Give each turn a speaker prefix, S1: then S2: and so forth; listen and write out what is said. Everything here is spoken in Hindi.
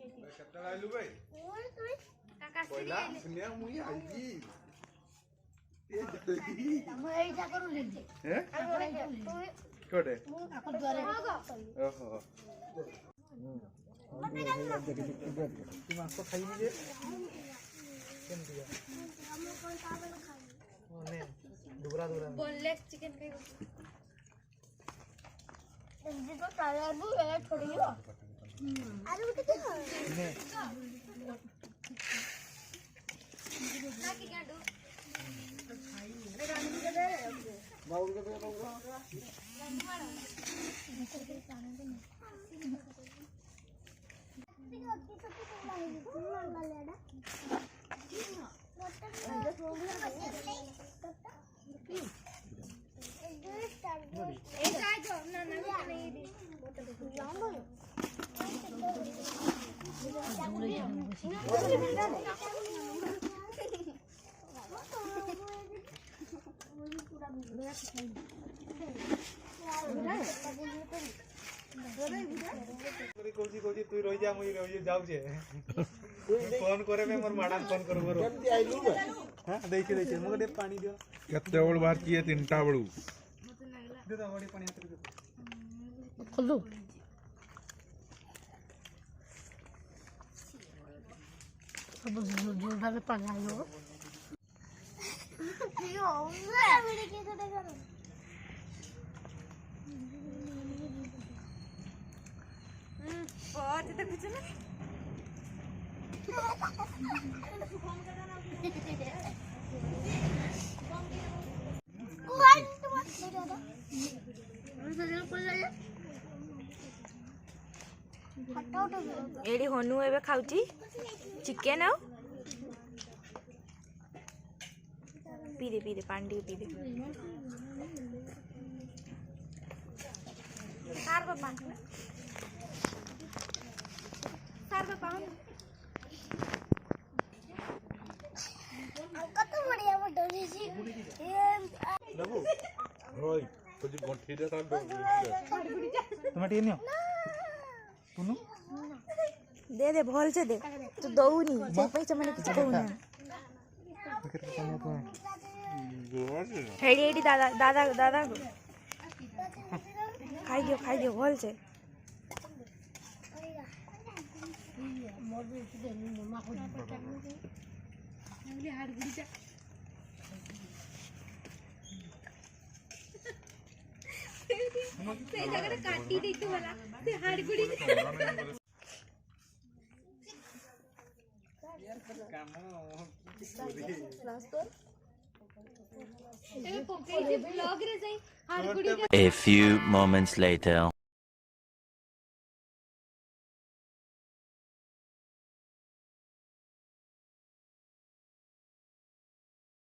S1: କେତେବେଳେ ଆଇଲୁ ବେ? କହିଲା ସୁନିଆ ମୁଇ ଆଇଲି।
S2: ମୁଁ ଏଇଟା କରୁଲି।
S1: କୋଟେ? ଓହୋ। ତୁ ମାଂସ ଖାଇବି ଯେ କେମିତି ଦୁବରା ଦୁବରା
S3: बोनलेस चिकन खाइबो
S2: ଏମିତି ତ ଟାୟାରକୁ ଏ ଛଡେଇବ ଆରେ ଗୋଟେ କି
S1: ନେ
S3: ना की गाडू
S1: बाउल के दे बाउल
S3: ए काय जो ना ना नहीं दी
S1: कोजी कोजी तू रही जा मुई रही जाऊ जे फोन करे में मोर मैडम फोन करो मोर केमती आइलु हां देखि देखि मगे पानी दियो केते बड़ बार किए तीनटा बड़ू दे दो बड़ी पानी हाथ दे
S2: खोलो सब जोर से पानी आयो यो मेरे के तो देखो
S3: बहुत तो कुछ ना एडी हनु एबे खाउची चिकन आ पी दे पानी पी दे सार बाबा
S2: कत बढ़िया फोटो जी
S1: नबु होय कोजी गंठी दे ता तुम टी नियो पुनु
S3: दे भल से दे तू दउनी जे पैसा माने किछ कहू हेडी हेडी दादा दादा दादा खाई दियो भल से से जगह काटी दी तू वाला से हाड़गुड़ी
S4: A few moments later.